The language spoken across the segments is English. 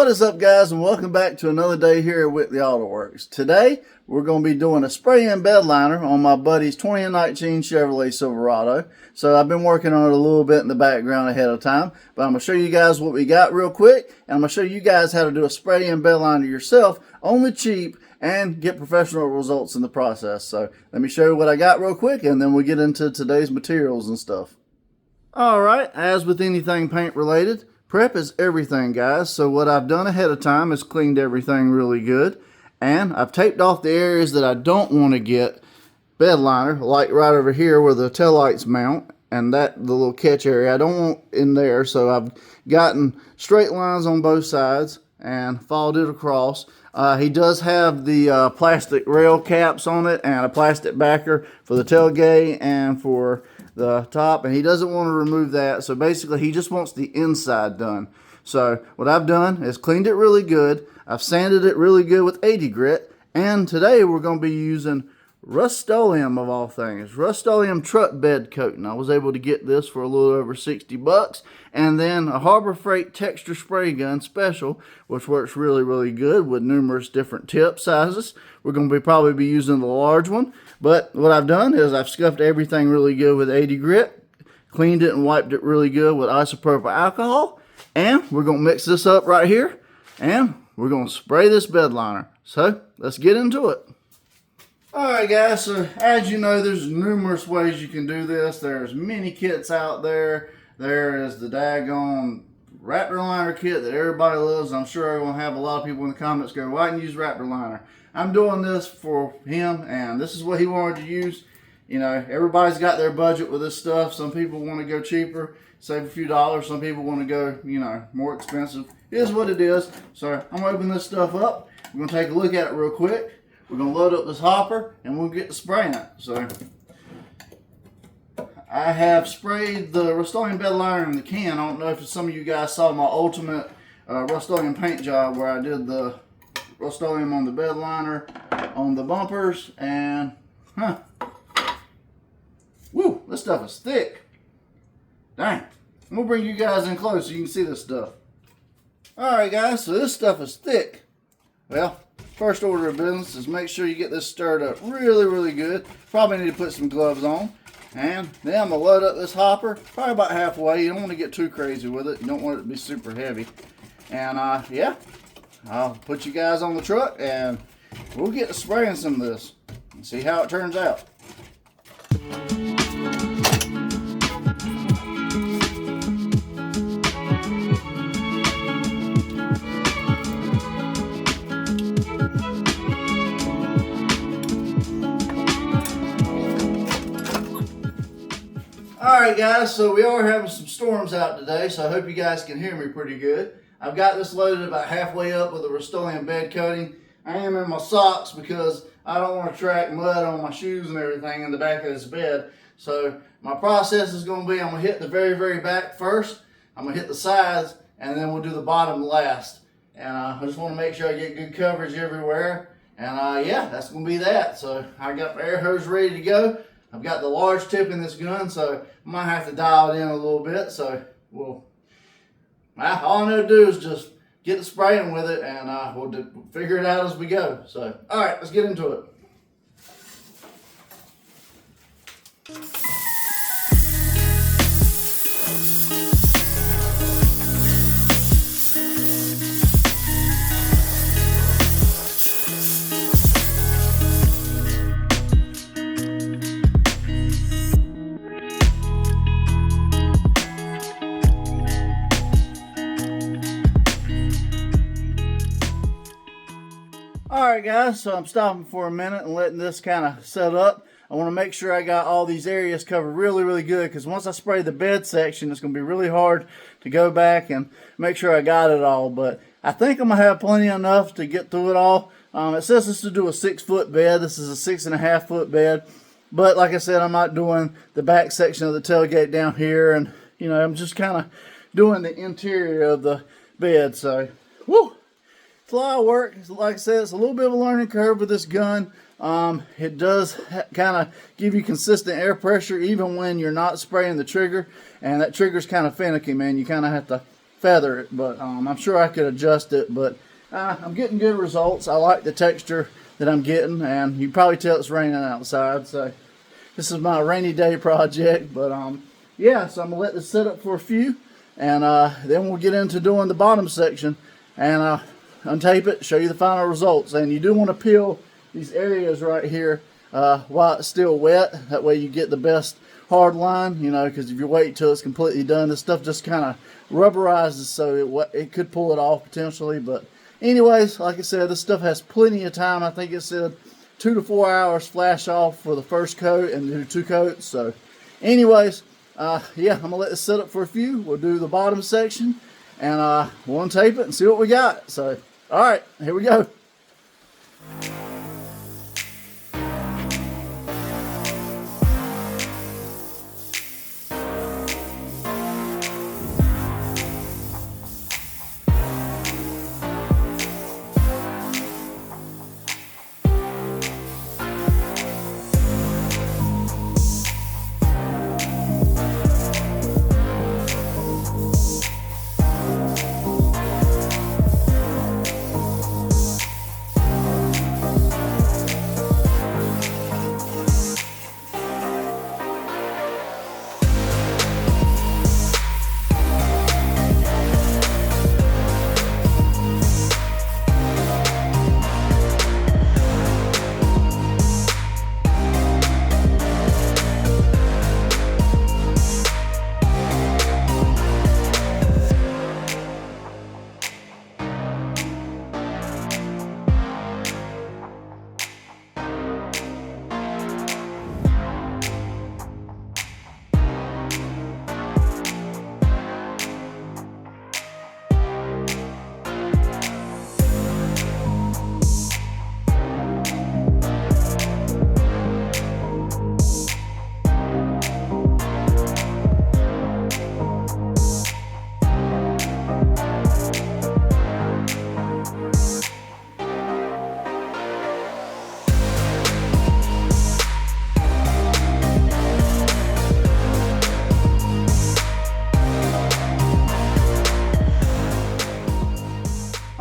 What is up, guys, and welcome back to another day here at Whitley Auto Works. Today we're going to be doing a spray-in bed liner on my buddy's 2019 Chevrolet Silverado. So I've been working on it a little bit in the background ahead of time, but I'm going to show you guys what we got real quick, and I'm going to show you guys how to do a spray-in bed liner yourself on the cheap and get professional results in the process. So let me show you what I got real quick, and then we'll get into today's materials and stuff. Alright, as with anything paint related, prep is everything, guys. So what I've done ahead of time is cleaned everything really good, and I've taped off the areas that I don't want to get bed liner, like right over here where the taillights mount, and the little catch area I don't want in there. So I've gotten straight lines on both sides and followed it across. He does have the plastic rail caps on it and a plastic backer for the tailgate and for the top, and he doesn't want to remove that. So basically he just wants the inside done. So what I've done is cleaned it really good. I've sanded it really good with 80 grit, and today we're going to be using Rustoleum, of all things. Rustoleum truck bed coating. I was able to get this for a little over 60 bucks. And then a Harbor Freight texture spray gun special, which works really good with numerous different tip sizes. We're going to probably be using the large one. But what I've done is I've scuffed everything really good with 80 grit, cleaned it and wiped it really good with isopropyl alcohol. And we're going to mix this up right here, and we're going to spray this bed liner. So let's get into it. Alright, guys, so as you know, there's numerous ways you can do this. There's many kits out there. There is the daggone Raptor liner kit that everybody loves. I'm sure I'm going to have a lot of people in the comments go, "Why didn't you use Raptor liner?" I'm doing this for him, and this is what he wanted to use. You know, everybody's got their budget with this stuff. Some people want to go cheaper, save a few dollars. Some people want to go, you know, more expensive. It is what it is. So I'm going to open this stuff up. We're going to take a look at it real quick. We're going to load up this hopper, and we'll get to spraying it. So I have sprayed the Rustoleum bed liner in the can. I don't know if some of you guys saw my ultimate Rustoleum paint job where I did the Rustoleum on the bed liner, on the bumpers, and woo, this stuff is thick. Dang. I'm going to bring you guys in close so you can see this stuff. Alright, guys, so this stuff is thick. Well, first order of business is make sure you get this stirred up really good. Probably need to put some gloves on. And then I'm going to load up this hopper, probably about halfway. You don't want to get too crazy with it. You don't want it to be super heavy. And yeah, I'll put you guys on the truck and we'll get to spraying some of this and see how it turns out. Alright, guys, so we are having some storms out today, so I hope you guys can hear me pretty good. I've got this loaded about halfway up with a Rustoleum bed coating. I am in my socks because I don't want to track mud on my shoes and everything in the back of this bed. So my process is going to be, I'm going to hit the very back first, I'm going to hit the sides, and then we'll do the bottom last. And I just want to make sure I get good coverage everywhere. And yeah, that's going to be that. So I got the air hose ready to go. I've got the large tip in this gun, so I might have to dial it in a little bit. So all I know to do is just get the spraying with it, and we'll figure it out as we go. So, all right, let's get into it. Alright, guys, so I'm stopping for a minute and letting this kind of set up. I want to make sure I got all these areas covered really good, because once I spray the bed section, it's going to be really hard to go back and make sure I got it all. But I think I'm going to have plenty enough to get through it all. It says this to do a 6-foot bed. This is a 6.5-foot bed. But like I said, I'm not doing the back section of the tailgate down here. And, you know, I'm just kind of doing the interior of the bed. So, whoo! It's a lot of work. Like I said, it's a little bit of a learning curve with this gun. It does kind of give you consistent air pressure even when you're not spraying the trigger, and that trigger's kind of finicky, man. You kind of have to feather it, but I'm sure I could adjust it. But I'm getting good results. I like the texture that I'm getting, and you can probably tell it's raining outside. So this is my rainy day project. But yeah, so I'm gonna let this sit up for a few, and then we'll get into doing the bottom section and untape it, show you the final results. And you do want to peel these areas right here while it's still wet. That way you get the best hard line, you know, because if you wait till it's completely done, this stuff just kind of rubberizes, so it could pull it off potentially. But anyways, like I said, this stuff has plenty of time. I think it said 2 to 4 hours flash off for the first coat and do 2 coats. So anyways, yeah, I'm gonna let this sit up for a few. We'll do the bottom section and we'll untape it and see what we got. So all right, here we go.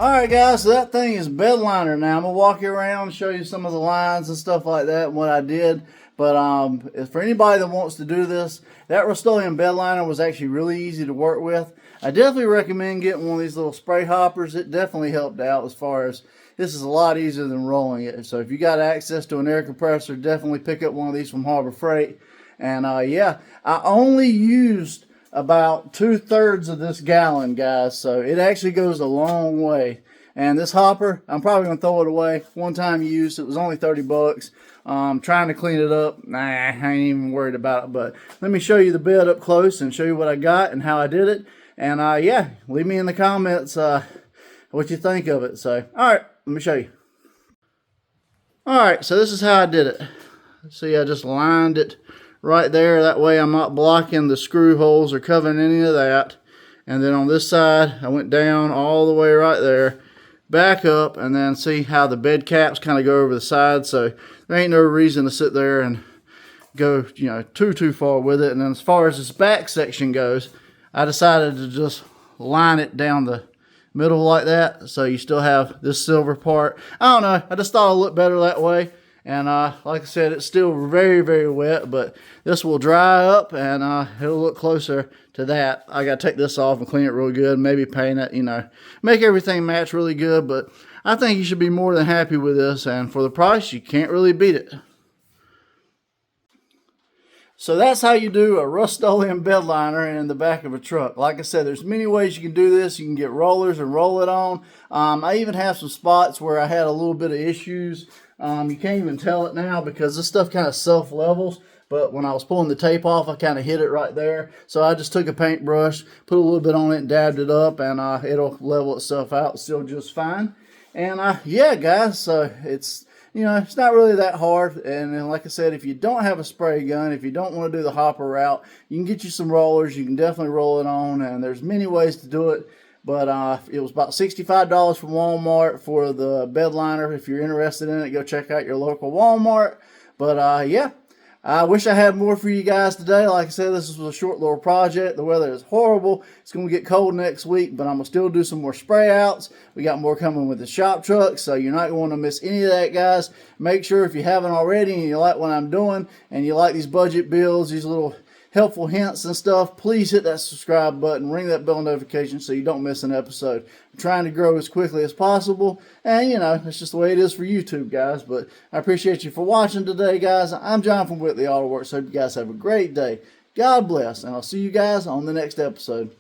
Alright guys, so that thing is Bedliner now. I'm going to walk you around and show you some of the lines and stuff like that and what I did. But for anybody that wants to do this, that Rustoleum Bedliner was actually really easy to work with. I definitely recommend getting one of these little spray hoppers. It definitely helped out as far as this is a lot easier than rolling it. So if you got access to an air compressor, definitely pick up one of these from Harbor Freight. And yeah, I only used about 2/3 of this gallon, guys, so it actually goes a long way. And this hopper, I'm probably gonna throw it away. One time use, it was only 30 bucks. Trying to clean it up, nah, I ain't even worried about it. But let me show you the bed up close and show you what I got and how I did it. And yeah, leave me in the comments what you think of it. So all right, let me show you. All right, so this is how I did it. See, I just lined it right there. That way I'm not blocking the screw holes or covering any of that. And then on this side, I went down all the way right there, back up, and then see how the bed caps kind of go over the side. So there ain't no reason to sit there and go, you know, too far with it. And then as far as this back section goes, I decided to just line it down the middle like that. So you still have this silver part. I don't know, I just thought it looked better that way. And like I said, it's still very, very wet, but this will dry up and it'll look closer to that. I got to take this off and clean it real good, maybe paint it, you know, make everything match really good. But I think you should be more than happy with this, and for the price, you can't really beat it. So that's how you do a Rustoleum Bedliner in the back of a truck. Like I said, there's many ways you can do this. You can get rollers and roll it on. I even have some spots where I had a little bit of issues. You can't even tell it now because this stuff kind of self-levels. But when I was pulling the tape off, I kind of hit it right there. So I just took a paintbrush, put a little bit on it and dabbed it up, and it'll level itself out still just fine. And yeah, guys, so it's, you know, it's not really that hard. And then, like I said, if you don't have a spray gun, if you don't want to do the hopper route, you can get you some rollers. You can definitely roll it on, and there's many ways to do it. But it was about $65 from Walmart for the Bedliner. If you're interested in it, go check out your local Walmart. But yeah, I wish I had more for you guys today. Like I said, this was a short little project. The weather is horrible. It's going to get cold next week, but I'm going to still do some more spray outs. We got more coming with the shop truck, so you're not going to miss any of that, guys. Make sure if you haven't already and you like what I'm doing and you like these budget builds, these little helpful hints and stuff, please hit that subscribe button, ring that bell notification so you don't miss an episode. I'm trying to grow as quickly as possible, and you know, it's just the way it is for YouTube, guys. But I appreciate you for watching today, guys. I'm John from Whitley Auto Works. Hope you guys have a great day. God bless, and I'll see you guys on the next episode.